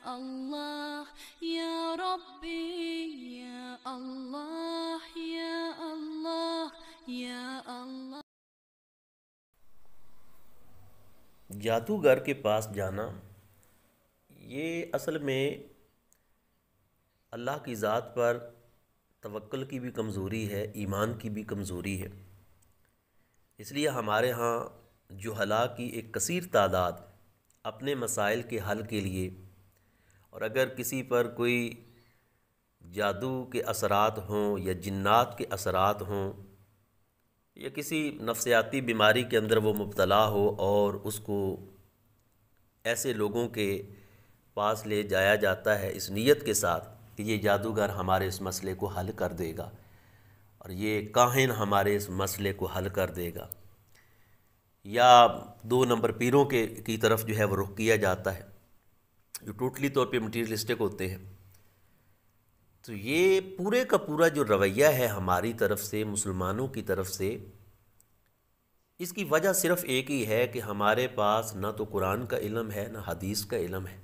الله يا ربي يا الله يا الله يا الله. جادوگر کے پاس جانا یہ اصل میں اللہ کی ذات پر توکل کی بھی کمزوری ہے، ایمان کی بھی کمزوری ہے. اس لیے ہمارے ہاں جہلاء کی ایک کثیر تعداد اپنے مسائل کے حل کے لیے، اور اگر کسی پر کوئی جادو کے اثرات ہوں یا جنات کے اثرات ہوں یا کسی نفسیاتی بیماری کے اندر وہ مبتلا ہو، اور اس کو ایسے لوگوں کے پاس لے جایا جاتا ہے اس نیت کے ساتھ کہ یہ جادوگر ہمارے اس مسئلے کو حل کر دے گا اور یہ کاہن ہمارے اس مسئلے کو حل کر دے گا، یا 2 نمبر پیروں کی طرف جو ہے وہ رخ کیا جاتا ہے جو ٹوٹلی طور پہ مٹیریلسٹک ہوتے ہیں. تو یہ پورے کا پورا جو رویہ ہے ہماری طرف سے، مسلمانوں کی طرف سے، اس کی وجہ صرف ایک ہی ہے کہ ہمارے پاس نہ تو قرآن کا علم ہے نہ حدیث کا علم ہے،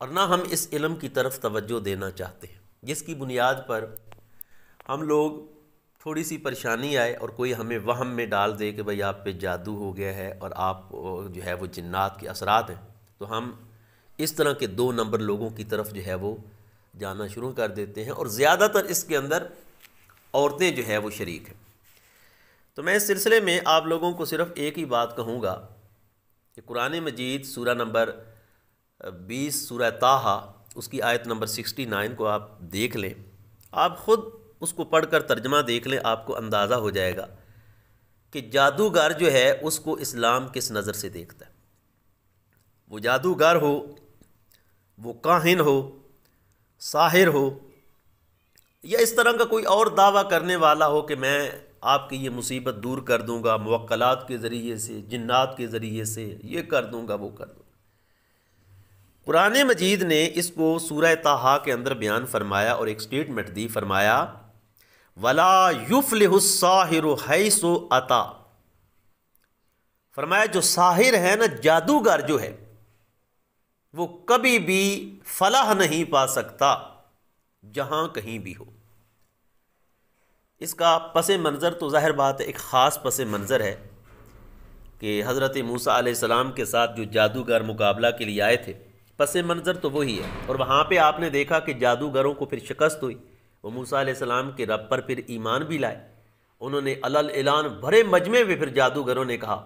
اور نہ ہم اس علم کی طرف توجہ دینا چاہتے ہیں، جس کی بنیاد پر ہم لوگ تھوڑی سی پریشانی آئے اور کوئی ہمیں وہم میں ڈال دے کہ بھئی آپ پہ جادو ہو گیا ہے اور آپ جو ہے وہ جنات کے اثرات ہیں، تو ہم اس طرح کے 2 نمبر لوگوں کی طرف جو ہے وہ جانا شروع کر دیتے ہیں، اور زیادہ تر اس کے اندر عورتیں جو ہے وہ شریک ہیں. تو میں اس سلسلے میں آپ لوگوں کو صرف ایک ہی بات کہوں گا کہ قرآن مجید سورہ نمبر 20 سورہ طٰہٰ اس کی آیت نمبر 69 کو آپ دیکھ لیں. آپ خود اس کو پڑھ کر ترجمہ دیکھ لیں، آپ کو اندازہ ہو جائے گا کہ جادوگر جو ہے اس کو اسلام کس نظر سے دیکھتا ہے. وہ جادوگر ہو، وہ کاہن ہو، ساحر ہو، یا اس طرح کا کوئی اور دعویٰ کرنے والا ہو کہ میں آپ کی یہ مصیبت دور کر دوں گا موکلات کے ذریعے سے، جنات کے ذریعے سے، یہ کر دوں گا وہ کر دوں گا. قرآن مجید نے اس کو سورہ طٰہٰ کے اندر بیان فرمایا اور ایک سٹیٹمنٹ دی، فرمایا وَلَا يُفْلِحُ السَّاحِرُ حَيْثُ أَتَى. فرمایا جو ساحر ہے نا، جادوگر جو ہے، وہ کبھی بھی فلاح نہیں پا سکتا جہاں کہیں بھی ہو. اس کا پس منظر تو ظاہر بات ہے ایک خاص پس منظر ہے کہ حضرت موسیٰ علیہ السلام کے ساتھ جو جادوگر مقابلہ کے لیے آئے تھے، پس منظر تو وہی ہے. اور وہاں پہ آپ نے دیکھا کہ جادوگروں کو پھر شکست ہوئی، وہ موسیٰ علیہ السلام کے رب پر پھر ایمان بھی لائے. انہوں نے علل اعلان بھرے مجمع میں پھر جادوگروں نے کہا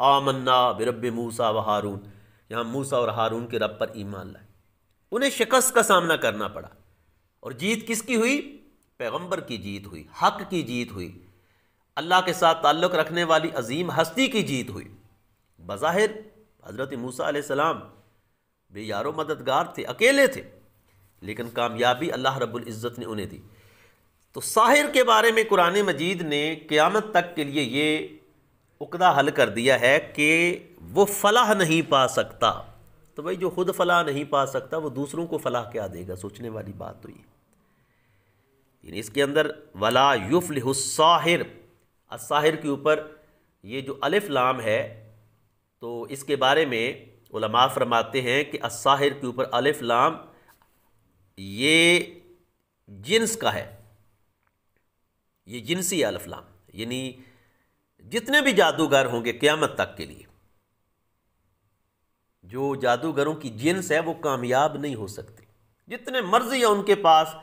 آمنا برب موسیٰ و ہارون، یہاں موسیٰ اور ہارون کے رب پر ایمان لائے. انہیں شکست کا سامنا کرنا پڑا، اور جیت کس کی ہوئی؟ پیغمبر کی جیت ہوئی، حق کی جیت ہوئی، اللہ کے ساتھ تعلق رکھنے والی عظیم ہستی کی جیت ہوئی. بظاہر حضرت موسیٰ علیہ السلام بے یار و مددگار تھے، اکیلے تھے، لیکن کامیابی اللہ رب العزت نے انہیں دی. تو ساحر کے بارے میں قرآن مجید نے قیامت تک کے لیے یہ عقدہ حل کر دیا ہے کہ وہ فلاح نہیں پا سکتا. تو بھائی جو خود فلاح نہیں پا سکتا وہ دوسروں کو فلاح کیا دے گا؟ سوچنے والی بات تو یہ. یعنی اس کے اندر وَلَا يُفْلِحُ السَّاحِرُ، الساحر کے اوپر یہ جو الف لام ہے، تو اس کے بارے میں علماء فرماتے ہیں کہ الساحر کے اوپر الف لام یہ جنس کا ہے، یہ جنسی الف لام، یعنی جتنے بھی جادوگر ہوں گے قیامت تک کے لیے، جو جادوگروں کی جنس ہے وہ کامیاب نہیں ہو سکتی. جتنے مرضی یا ان کے پاس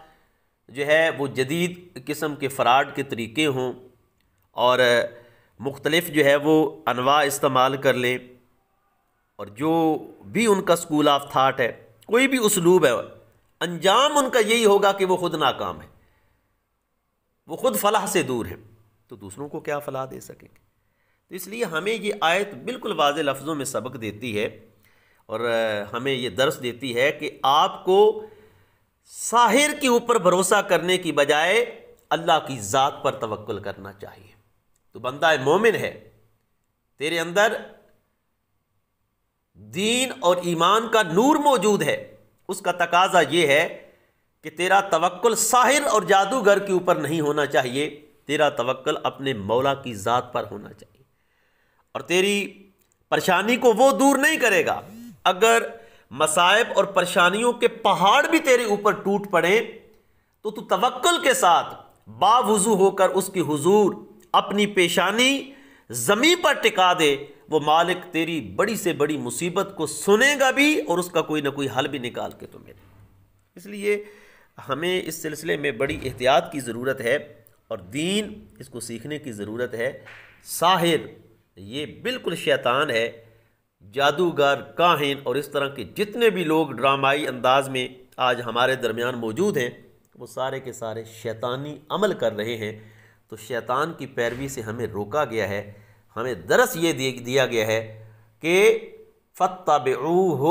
جو ہے وہ جدید قسم کے فراڈ کے طریقے ہوں اور مختلف جو ہے وہ انواع استعمال کر لیں، اور جو بھی ان کا سکول آف تھاٹ ہے، کوئی بھی اسلوب ہے، انجام ان کا یہی ہوگا کہ وہ خود ناکام ہے، وہ خود فلاح سے دور ہیں، تو دوسروں کو کیا فلاح دے سکیں گے؟ تو اس لیے ہمیں یہ آیت بالکل واضح لفظوں میں سبق دیتی ہے اور ہمیں یہ درس دیتی ہے کہ آپ کو ساحر کے اوپر بھروسہ کرنے کی بجائے اللہ کی ذات پر توکل کرنا چاہیے. تو بندہ مومن ہے، تیرے اندر دین اور ایمان کا نور موجود ہے، اس کا تقاضا یہ ہے کہ تیرا توکل ساحر اور جادوگر کے اوپر نہیں ہونا چاہیے، تیرا توکل اپنے مولا کی ذات پر ہونا چاہیے. اور تیری پریشانی کو وہ دور نہیں کرے گا اگر مصائب اور پریشانیوں کے پہاڑ بھی تیرے اوپر ٹوٹ پڑیں تو تو توکل کے ساتھ باوضو ہو کر اس کی حضور اپنی پیشانی زمین پر ٹکا دے، وہ مالک تیری بڑی سے بڑی مصیبت کو سنے گا بھی اور اس کا کوئی نہ کوئی حل بھی نکال کے تو ملے۔ اس لیے ہمیں اس سلسلے میں بڑی احتیاط کی ضرورت ہے اور دین اس کو سیکھنے کی ضرورت ہے۔ ساحر یہ بالکل شیطان ہے، جادوگر، کاہن اور اس طرح کے جتنے بھی لوگ ڈرامائی انداز میں آج ہمارے درمیان موجود ہیں وہ سارے کے سارے شیطانی عمل کر رہے ہیں۔ تو شیطان کی پیروی سے ہمیں روکا گیا ہے، ہمیں درس یہ دیا گیا ہے کہ فَاتَّبِعُوهُ،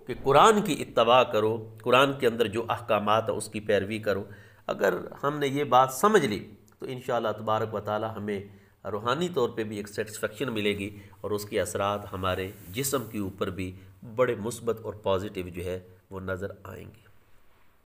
کہ قرآن کی اتباع کرو، قرآن کے اندر جو احکامات ہیں اس کی پیروی کرو۔ اگر ہم نے یہ بات سمجھ لی تو انشاءاللہ تبارک و تعالی ہمیں روحانی طور پہ بھی ایک سیٹسفیکشن ملے گی اور اس کے اثرات ہمارے جسم کے اوپر بھی بڑے مثبت اور پازیٹیو جو ہے وہ نظر آئیں گے۔